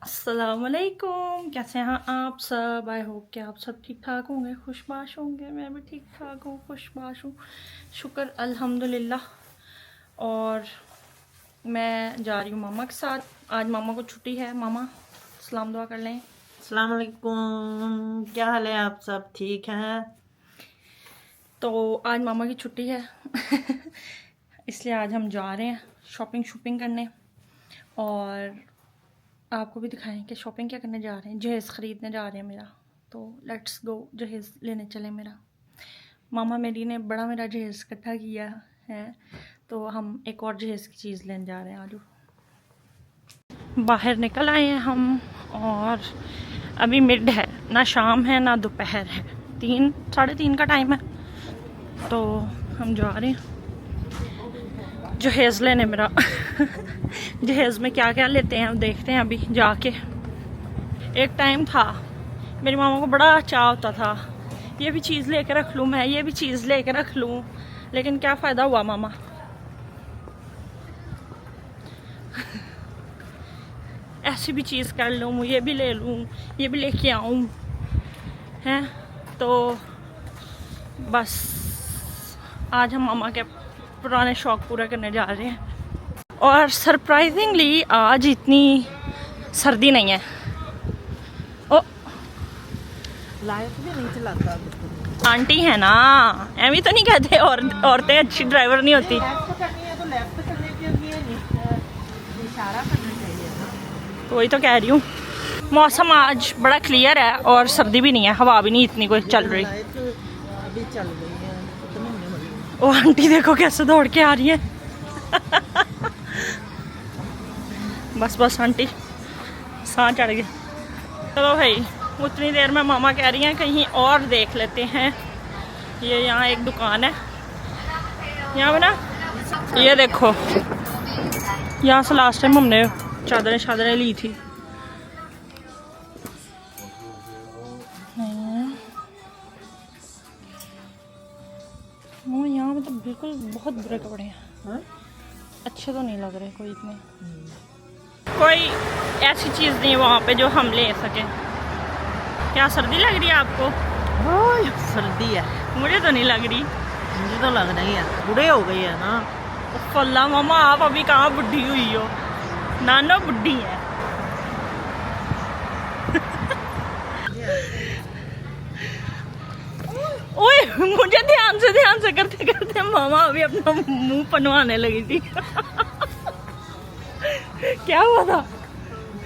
अस्सलामुअलैकुम, कैसे हैं आप सब। आई होप कि आप सब ठीक ठाक होंगे, खुशबाश होंगे। मैं भी ठीक ठाक हूँ, खुशबाश हूँ, शुक्र अल्हम्दुलिल्लाह। और मैं जा रही हूँ मामा के साथ। आज मामा को छुट्टी है। मामा सलाम दुआ कर लें। अस्सलाम वालेकुम, क्या हाल है? आप सब ठीक हैं? तो आज मामा की छुट्टी है इसलिए आज हम जा रहे हैं शॉपिंग करने, और आपको भी दिखाएं कि शॉपिंग क्या करने जा रहे हैं। जहेज़ ख़रीदने जा रहे हैं मेरा, तो लेट्स गो जहेज़ लेने चले मेरा। मामा मेरी ने बड़ा मेरा जहेज़ इकट्ठा किया है, तो हम एक और जहेज़ की चीज़ लेने जा रहे हैं। आज बाहर निकल आए हैं हम, और अभी मिड है, ना शाम है ना दोपहर है, 3 साढ़े 3 का टाइम है। तो हम जा रहे हैं जहेज़ लेने मेरा जहेज़ में क्या क्या लेते हैं देखते हैं अभी जाके। एक टाइम था मेरी मामा को बड़ा चाह होता था, ये भी चीज़ लेके रख लूँ मैं, ये भी चीज़ लेके रख लूँ, लेकिन क्या फ़ायदा हुआ मामा ऐसी भी चीज़ कर लूँ, ये भी ले लूँ, ये भी लेके आऊँ, हैं। तो बस आज हम मामा के पुराने शौक़ पूरा करने जा रहे हैं। और सरप्राइजिंगली आज इतनी सर्दी नहीं है। ओ लाइट भी नहीं चलाता। आंटी है ना, एवी तो नहीं कहते और औरतें अच्छी ड्राइवर नहीं होती। लेफ्ट करनी है तो लेफ्ट करने के लिए इशारा करना चाहिए ना। तो वही तो कह रही हूँ। मौसम आज बड़ा क्लियर है और सर्दी भी नहीं है, हवा भी नहीं इतनी कोई चल रही। लाइट अभी चल रही है, खत्म होने वाली है। ओ आंटी देखो कैसे दौड़ के आ रही है बस बस आंटी सांस चढ़ गई। चलो भाई, उतनी देर में मामा कह रही हैं कहीं और देख लेते हैं। ये यहाँ एक दुकान है, यहाँ पे ना ये देखो, यहाँ से लास्ट टाइम हमने चादरें ली थी। वो यहाँ पे तो बिल्कुल बहुत बुरे कपड़े हैं। हाँ? अच्छे तो नहीं लग रहे कोई इतने। कोई ऐसी चीज़ नहीं है वहाँ पे जो हम ले सकें। क्या सर्दी लग रही है आपको? सर्दी है। मुझे तो नहीं लग रही। मुझे तो लग रही है, बूढ़े हो गई है ना। फल्ला मामा, आप अभी कहाँ बुढ़ी हुई हो, नानो बुढ़ी है ओए मुझे ध्यान से करते करते मामा अभी अपना मुंह पनवाने लगी थी क्या हुआ था?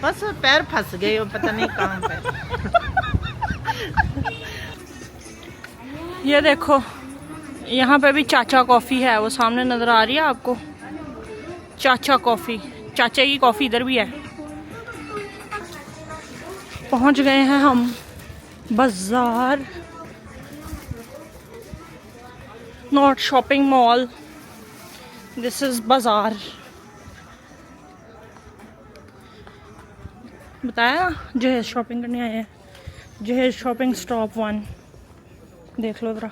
बस पैर फंस गए, पता नहीं कहाँ पे। ये देखो, यहाँ पे भी चाचा कॉफ़ी है, वो सामने नज़र आ रही है आपको, चाचा कॉफ़ी। चाचा की कॉफ़ी इधर भी है। पहुँच गए हैं हम बाजार, not shopping mall, this is बाजार। बताया जहेज शॉपिंग करने आए हैं, जहेज शॉपिंग स्टॉप 1। देख लो जरा,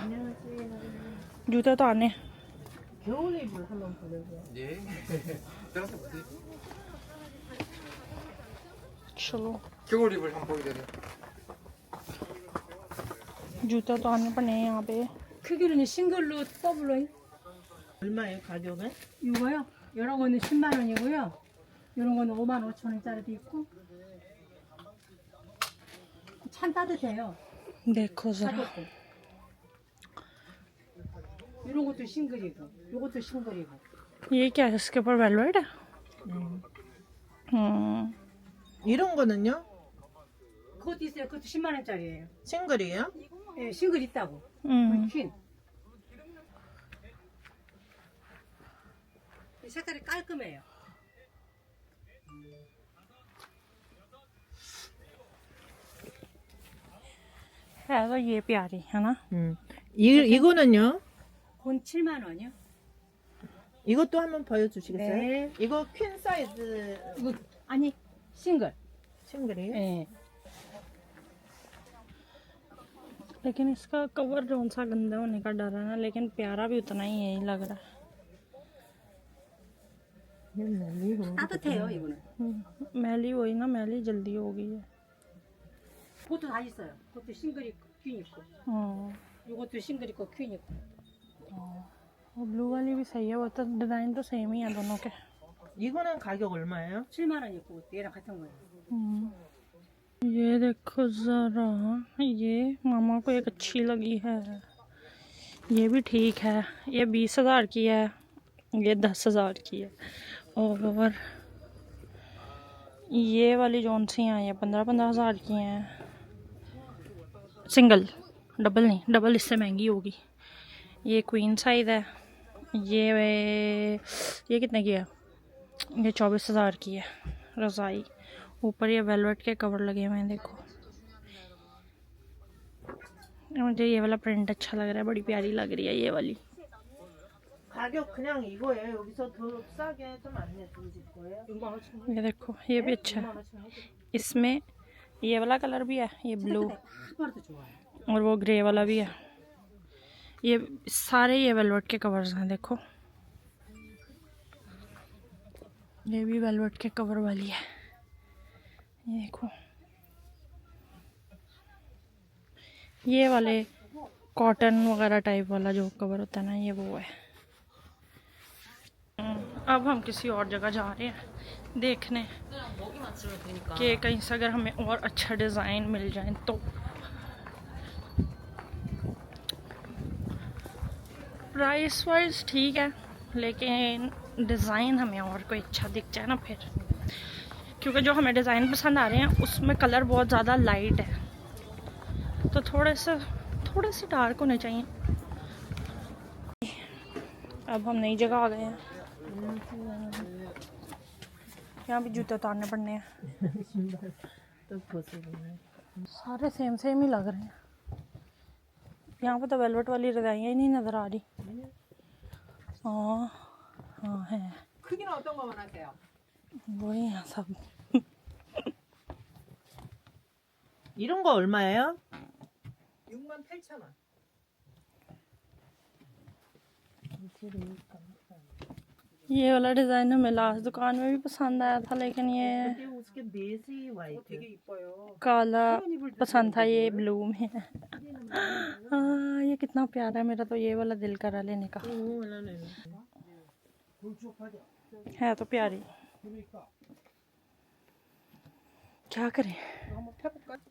जूते तो आने। चलो जूते तो आने पड़े हैं यहाँ पे। 크기는 싱글로 더블로 얼마예요 가격은? 이거요? 이런 거는 10만 원이고요. 이런 거는 5만 5천 원짜리도 있고. 찬 따뜻해요. देखो जरा, 가격도. 이런 것도 싱글이고, 이것도 싱글이고. ये क्या है, इसके ऊपर वेलवेट है। 이런 거는요? 그것도 있어요. 그것도 10만 원짜리예요. 싱글이에요? 예, 싱글 있다고. 퀸. 이 색깔이 깔끔해요. है तो ये प्यारी है ना। 이거는요? 그건 7만 원이요. 이것도 한번 보여주시겠어요? 네. 이거 퀸 사이즈 이거 아니 싱글. 싱글이에요? 예. लेकिन इसका कवर जोन सा गंदा होने का डर है ना, लेकिन प्यारा भी उतना ही है लग रहा है। 따뜻해요 이거는. मैली वही ना, मैली जल्दी हो गई है। 그것도 다 있어요. 그것도 싱글 있고 퀸 있고. 이것도 싱글 있고 퀸 있고. और ब्लू वाली भी सही है, वो तो डिजाइन तो सेम ही है दोनों के। 이거는 가격 얼마예요? 7만 원 있고 얘랑 같은 거예요. ये देखो जरा, ये मामा को एक अच्छी लगी है, ये भी ठीक है। ये 20,000 की है, ये 10,000 की है। और ये वाली जौन सी हैं ये 15,000 की हैं, सिंगल, डबल नहीं, डबल इससे महंगी होगी। ये क्वीन साइज है। ये कितने की है? ये 24,000 की है रज़ाई। ऊपर ये वेलवेट के कवर लगे हुए हैं, देखो। मुझे ये वाला प्रिंट अच्छा लग रहा है, बड़ी प्यारी लग रही है ये वाली। 가격 그냥 이거예요. 여기서 더 싸게 좀 안 내주실 거예요? 6만 5천 원. ये देखो, ये भी अच्छा है। 6만 5천 원. इसमें ये वाला कलर भी है, ये ब्लू, 그거도 좋아요. और वो ग्रे वाला भी है। ये सारे ये वेलवेट के कवर्स हैं, देखो। ये भी वेलवेट के कवर वाली है, ये देखो। ये वाले कॉटन वगैरह टाइप वाला जो कवर होता है ना, ये वो है। अब हम किसी और जगह जा रहे हैं देखने कि कहीं से अगर हमें और अच्छा डिज़ाइन मिल जाए तो। प्राइस वाइज ठीक है, लेकिन डिज़ाइन हमें और कोई अच्छा दिख जाए ना फिर, क्योंकि जो हमें डिज़ाइन पसंद आ रहे हैं उसमें कलर बहुत ज़्यादा लाइट है, तो थोड़े से डार्क होने चाहिए। अब हम नई जगह आ गए हैं, यहाँ भी जूते उतारने पड़ने हैं। 또 보세요. सारे सेम सेम ही लग रहे हैं। यहाँ पे तो वेलवेट वाली रजाइयाँ ही नहीं नज़र आ रही। हाँ है, 크기는 어떤 거 원하세요? वही हैं सब। 이런 거 얼마예요? 68,000원. ये वाला डिज़ाइन हमें लास्ट दुकान में भी पसंद आया था, लेकिन ये 근데 उसके बेस ही वाइट 되게 이뻐요. काला पसंद था, ये ब्लू में है। हाँ, ये कितना प्यारा है, मेरा तो ये वाला दिल करा लेने का। है तो प्यारी, क्या करें।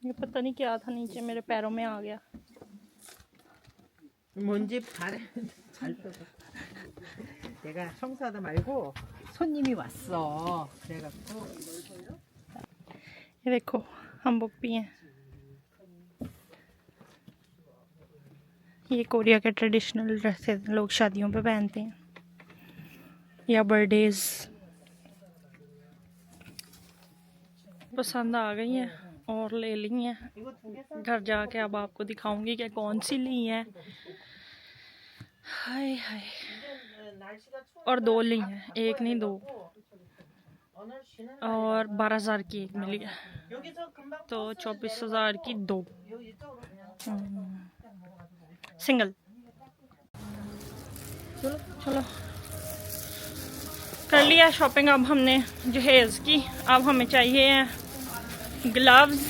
ये पता नहीं क्या था नीचे, मेरे पैरों में आ गया। 뭔지 잘 떠서. 내가 청소하다 말고 손님이 왔어. 그래갖고 ये देखो, हम बुक भी हैं। ये कोरिया के ट्रेडिशनल ड्रेसेस लोग शादियों पे पहनते हैं या बर्थडेज। पसंद आ गई हैं और ले ली हैं। घर जाके अब आपको दिखाऊंगी कि कौन सी ली हैं। हाय हाय, और 2 ली हैं, एक नहीं 2, और 12,000 की एक मिली है, तो 24,000 की 2 सिंगल। चलो कर लिया शॉपिंग अब हमने जहेज की। अब हमें चाहिए ग्लव्स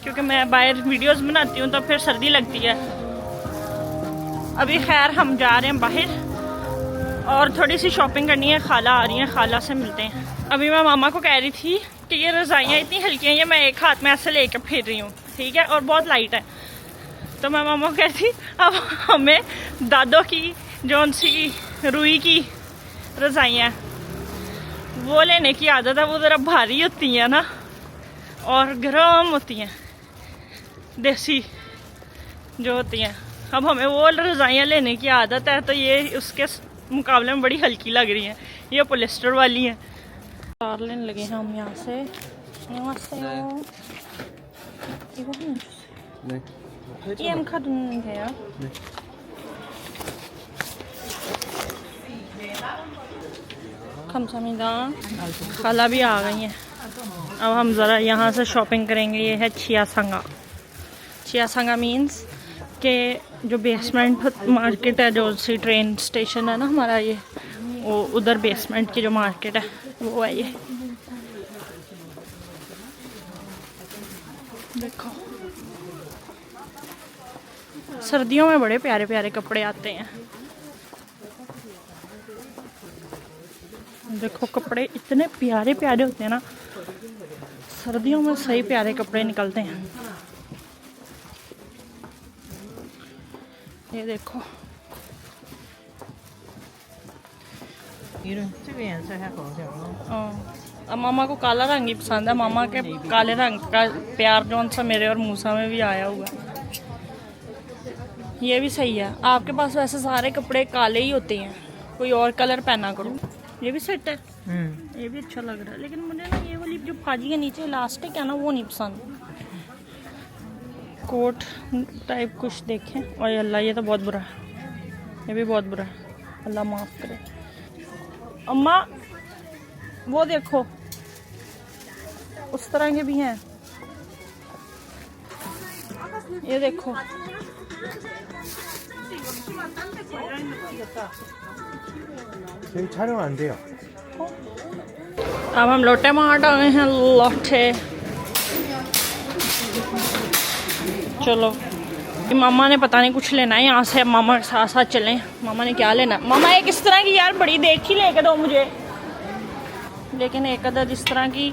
क्योंकि मैं बाहर वीडियोस बनाती हूँ तो फिर सर्दी लगती है। अभी खैर हम जा रहे हैं बाहर और थोड़ी सी शॉपिंग करनी है। खाला आ रही है, खाला से मिलते हैं। अभी मैं मामा को कह रही थी कि ये रज़ाइयाँ इतनी हल्की हैं, ये मैं एक हाथ में ऐसे लेके फिर रही हूँ, ठीक है, और बहुत लाइट है। तो मैं मामा को कहती अब हमें दादों की जौन सी रुई की रज़ाइयाँ वो लेने की आदत है। वो ज़रा भारी होती हैं ना और गर्म होती हैं, देसी जो होती हैं। अब हमें वो रज़ाइयाँ लेने की आदत है, तो ये उसके मुकाबले में बड़ी हल्की लग रही हैं। ये पॉलिस्टर वाली हैं। तार लेने लगे हैं हम यहाँ से। नमस्ते। ये हम खाते हैं। खमसामीदा खाला भी आ गई हैं। अब हम ज़रा यहाँ से शॉपिंग करेंगे। ये है चियासंगा। चियासंगा मीन्स के जो बेसमेंट मार्केट है, जो सी ट्रेन स्टेशन है ना हमारा, ये वो उधर बेसमेंट की जो मार्केट है वो है ये। देखो सर्दियों में बड़े प्यारे प्यारे कपड़े आते हैं। देखो कपड़े इतने प्यारे प्यारे होते हैं ना, सर्दियों में सही प्यारे कपड़े निकलते हैं। ये देखो अब मामा को काला रंग ही पसंद है। मामा के काले रंग का प्यार जौन सा मेरे और मूसा में भी आया हुआ है। ये भी सही है। आपके पास वैसे सारे कपड़े काले ही होते हैं, कोई और कलर पहना करो। ये भी सेट है, ये भी अच्छा लग रहा है। लेकिन मुझे ना ये वाली जो फाजी के नीचे इलास्टिक है ना वो नहीं पसंद। कोट टाइप कुछ देखें। और अल्लाह ये तो बहुत बुरा है, ये भी बहुत बुरा है, अल्लाह माफ़ करे। अम्मा वो देखो उस तरह के भी हैं, ये देखो। 촬영 안 돼요. अब हम लोटे मार आ गए हैं, लोटे। चलो कि मामा ने पता नहीं कुछ लेना है यहाँ से, अब मामा के साथ साथ चलें। मामा ने क्या लेना? मामा एक इस तरह की यार बड़ी देगची लेके दो मुझे, लेकिन एक अदद इस तरह की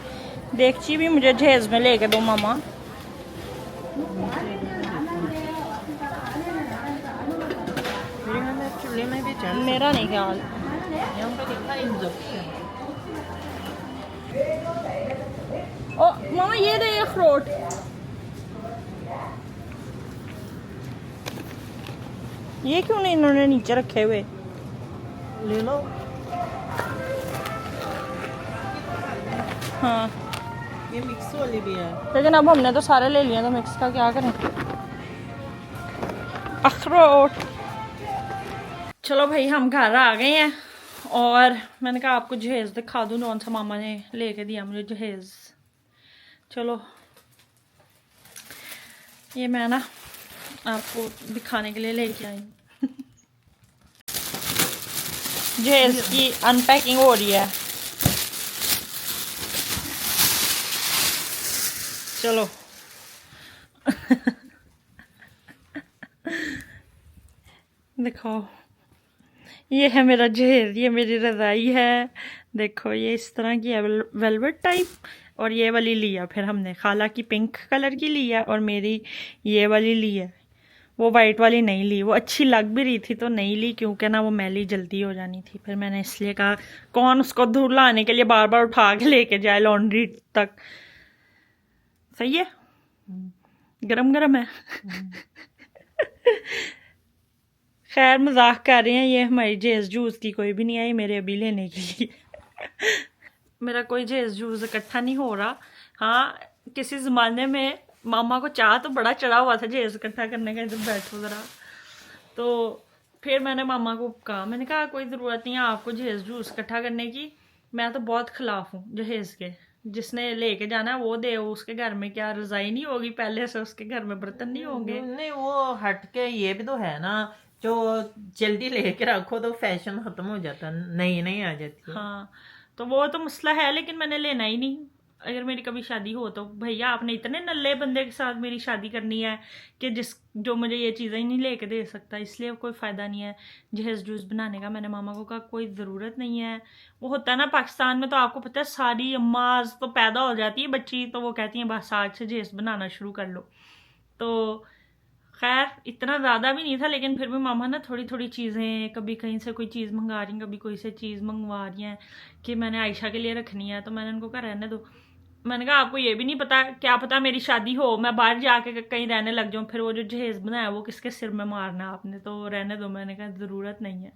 देगची भी मुझे जहेज में लेके दो मामा। मेरा नहीं ख्याल। ओ मामा ये दे अखरोट। ये क्यों नहीं इन्होंने नीचे रखे हुए? ले लो। हाँ ये मिक्स वाली भी है, लेकिन अब हमने तो सारे ले लिए, तो मिक्स का क्या करें? अखरोट। चलो भाई हम घर आ गए हैं और मैंने कहा आपको जहेज दिखा दूँ, कौन सा मामा ने लेके दिया मुझे जहेज। चलो ये मैं ना आपको दिखाने के लिए लेके आई। जहेज की अनपैकिंग हो रही है। चलो देखो ये है मेरा जहेज, ये मेरी रज़ाई है। देखो ये इस तरह की है, वेलवेट टाइप। और ये वाली लिया फिर हमने, खाला की पिंक कलर की ली है और मेरी ये वाली ली है। वो वाइट वाली नहीं ली, वो अच्छी लग भी रही थी तो नहीं ली, क्योंकि ना वो मैली जल्दी हो जानी थी। फिर मैंने इसलिए कहा कौन उसको धुलाने के लिए बार बार उठा के लेके जाए लॉन्ड्री तक। सही है, गरम गरम है। खैर मजाक कर रहे हैं, ये हमारी जहेज जूस की कोई भी नहीं आई मेरे अभी लेने के लिए। मेरा कोई जहेज जूस इकट्ठा नहीं हो रहा। हाँ किसी ज़माने में मामा को चाह तो बड़ा चढ़ा हुआ था जहेज इकट्ठा करने का, इधर बैठो ज़रा। तो फिर मैंने मामा को कहा, मैंने कहा कोई ज़रूरत नहीं है आपको जहेज जूस इकट्ठा करने की, मैं तो बहुत खिलाफ हूँ जहेज के। जिसने लेके जाना है वो दे, उसके घर में क्या रज़ाई नहीं होगी पहले से, उसके घर में बर्तन नहीं होंगे। नहीं वो हट के ये भी तो है ना, जो जल्दी लेके रखो तो फैशन खत्म हो जाता, नई नई आ जाती है। हाँ तो वो तो मसला है, लेकिन मैंने लेना ही नहीं। अगर मेरी कभी शादी हो तो भैया आपने इतने नल्ले बंदे के साथ मेरी शादी करनी है कि जो मुझे ये चीज़ें ही नहीं लेके दे सकता, इसलिए कोई फ़ायदा नहीं है जहेज जूस बनाने का। मैंने मामा को कहा कोई ज़रूरत नहीं है। वो होता है ना पाकिस्तान में, तो आपको पता है सारी अम्माज तो पैदा हो जाती है बच्ची, तो वो कहती हैं बस आज से जहेज बनाना शुरू कर लो। तो खैर इतना ज़्यादा भी नहीं था, लेकिन फिर भी मामा ना थोड़ी थोड़ी चीज़ें, कभी कहीं से कोई चीज़ मंगवा रही हैं, कभी कोई से चीज़ मंगवा रही हैं कि मैंने आयशा के लिए रखनी है। तो मैंने उनको कहा रहने दो। मैंने कहा आपको ये भी नहीं पता, क्या पता मेरी शादी हो, मैं बाहर जाके कहीं रहने लग जाऊँ, फिर वो जो जहेज बनाया वो किसके सिर में मारना आपने, तो रहने दो। मैंने कहा ज़रूरत नहीं है।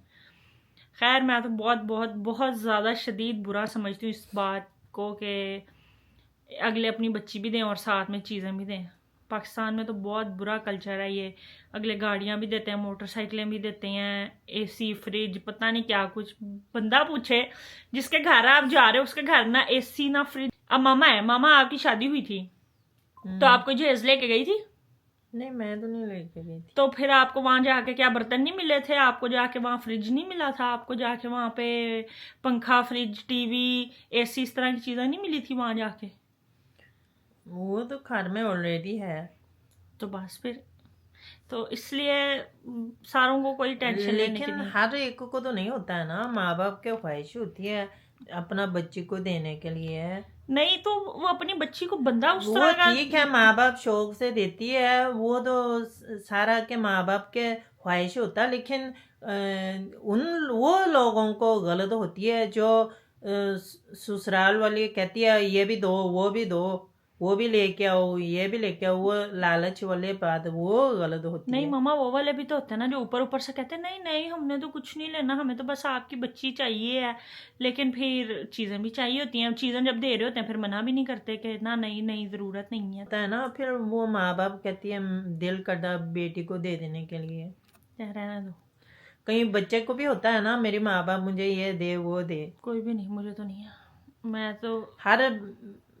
खैर मैं तो बहुत बहुत बहुत ज़्यादा शदीद बुरा समझती हूँ इस बात को कि अगले अपनी बच्ची भी दें और साथ में चीज़ें भी दें। पाकिस्तान में तो बहुत बुरा कल्चर है ये। अगले गाड़ियाँ भी देते हैं, मोटरसाइकिलें भी देते हैं, एसी फ्रिज पता नहीं क्या कुछ। बंदा पूछे जिसके घर आप जा रहे हो उसके घर ना एसी ना फ्रिज। अब मामा है, मामा आपकी शादी हुई थी तो आपको जहेज लेके गई थी? नहीं मैं तो नहीं लेके गई थी। तो फिर आपको वहां जाके क्या बर्तन नहीं मिले थे? आपको जाके वहां फ्रिज नहीं मिला था? आपको जाके वहां पे पंखा, फ्रिज, टीवी, एसी, इस तरह की चीजें नहीं मिली थी वहां जाके? वो तो घर में ऑलरेडी है। तो बस फिर तो इसलिए सारों को कोई टेंशन लेने की लेकिन नहीं। हर एक को तो नहीं होता है ना, माँ बाप के ख्वाहिश होती है अपना बच्ची को देने के लिए। नहीं तो वो अपनी बच्ची को बंदा उस वो तरह का ठीक है, माँ बाप शौक से देती है, वो तो सारा के माँ बाप के ख्वाहिश होता है, लेकिन उन वो लोगों को गलत होती है जो ससुराल वाली कहती है ये भी दो, वो भी दो, वो भी लेके आओ, ये भी लेके आओ, वो लालच वाले बात वो गलत होती नहीं है। मामा, वो वाले भी तो होते हैं ना जो ऊपर ऊपर से कहते हैं नहीं नहीं हमने तो कुछ नहीं लेना, हमें तो बस आपकी बच्ची चाहिए है, लेकिन फिर चीजें भी चाहिए होती हैं। चीजें जब दे रहे होते हैं फिर मना भी नहीं करते कि ना नहीं नहीं जरूरत नहीं है। होता है ना, फिर वो माँ बाप कहती है दिल करता बेटी को दे देने के लिए। रहना दो, कहीं बच्चे को भी होता है ना, मेरी माँ बाप मुझे ये दे वो दे। कोई भी नहीं, मुझे तो नहीं है। मैं तो हर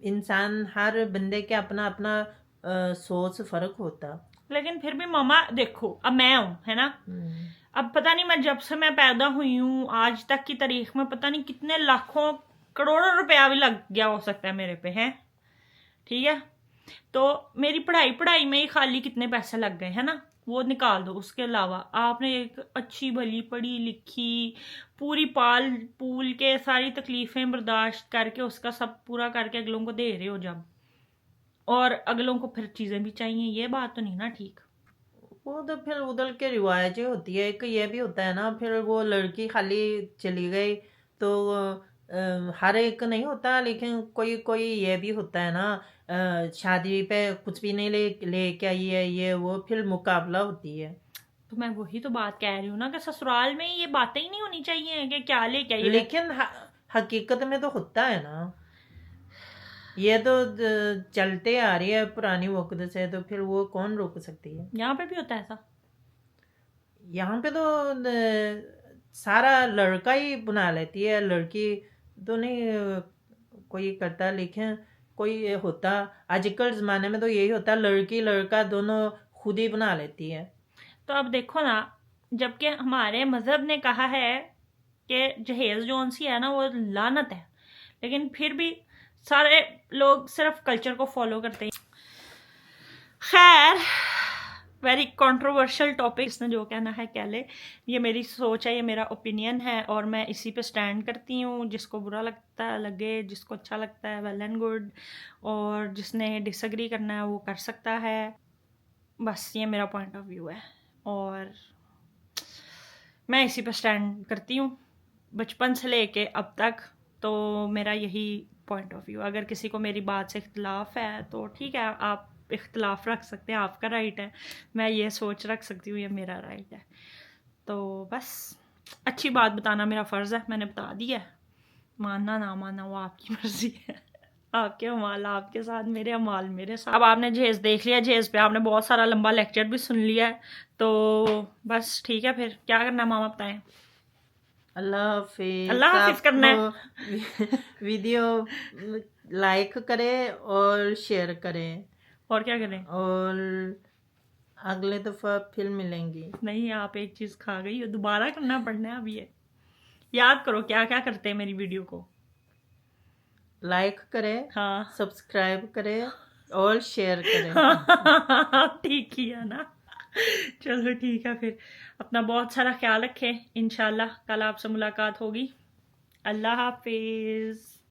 इंसान, हर बंदे के अपना अपना सोच फर्क होता। लेकिन फिर भी मामा देखो, अब मैं हूं, है ना, अब पता नहीं मैं जब से मैं पैदा हुई हूँ आज तक की तारीख में पता नहीं कितने लाखों करोड़ों रुपया भी लग गया हो सकता है मेरे पे, है ठीक है। तो मेरी पढ़ाई में ही खाली कितने पैसे लग गए, है ना, वो निकाल दो। उसके अलावा आपने एक अच्छी भली पढ़ी लिखी पूरी पाल पूल के सारी तकलीफें बर्दाश्त करके उसका सब पूरा करके अगलों को दे रहे हो जब, और अगलों को फिर चीजें भी चाहिए, ये बात तो नहीं ना ठीक। वो तो फिर उधर के रिवाजें होती है। एक ये भी होता है ना, फिर वो लड़की खाली चली गई तो हर एक नहीं होता, लेकिन कोई कोई ये भी होता है ना, शादी पे कुछ भी नहीं लेके आई है ये वो, फिर मुकाबला होती है। तो मैं वही तो बात कह रही हूँ ना कि ससुराल में ये बातें ही नहीं होनी चाहिए कि क्या लेके आई है। लेकिन हकीकत में तो होता है ना, ये तो चलते आ रही है पुरानी वक्त से, तो फिर वो कौन रोक सकती है। यहाँ पे भी होता है ऐसा? यहाँ पे तो सारा लड़का ही बना लेती है, लड़की तो नहीं कोई करता, लेकिन कोई होता आजकल ज़माने में तो यही होता, लड़की लड़का दोनों खुद ही बना लेती है। तो अब देखो ना, जबकि हमारे मजहब ने कहा है कि जहेज जोन सी है ना वो लानत है, लेकिन फिर भी सारे लोग सिर्फ कल्चर को फॉलो करते हैं। खैर, वेरी कंट्रोवर्शियल टॉपिक, इसने जो कहना है कह ले, ये मेरी सोच है, ये मेरा ओपिनियन है और मैं इसी पे स्टैंड करती हूँ। जिसको बुरा लगता है लगे, जिसको अच्छा लगता है वेल एंड गुड, और जिसने डिसएग्री करना है वो कर सकता है। बस ये मेरा पॉइंट ऑफ व्यू है और मैं इसी पे स्टैंड करती हूँ बचपन से लेके अब तक। तो मेरा यही पॉइंट ऑफ व्यू। अगर किसी को मेरी बात से इख्तलाफ है तो ठीक है, आप इख्तलाफ रख सकते हैं, आपका राइट है। मैं ये सोच रख सकती हूँ, ये मेरा राइट है। तो बस अच्छी बात बताना मेरा फ़र्ज़ है, मैंने बता दिया है। मानना ना मानना वो आपकी मर्ज़ी है। आपके अमाल आपके साथ, मेरे अमाल मेरे साथ। अब आपने जहेज़ देख लिया, जहेज़ पे आपने बहुत सारा लंबा लेक्चर भी सुन लिया है, तो बस ठीक है, फिर क्या करना मामा बताएं। अल्लाह हाफिज। अल्लाह हाफिज करना है। वीडियो लाइक करें और शेयर करें, और क्या करें? और अगले दफ़ा फिर मिलेंगी। नहीं, आप एक चीज़ खा गई हो, दोबारा करना पड़ना है अब। ये याद करो क्या क्या करते हैं मेरी वीडियो को। लाइक करें, हाँ सब्सक्राइब करें और शेयर करें। ठीक ही है ना। चलो ठीक है, फिर अपना बहुत सारा ख्याल रखें। इंशाल्लाह कल आपसे मुलाकात होगी। अल्लाह हाफिज।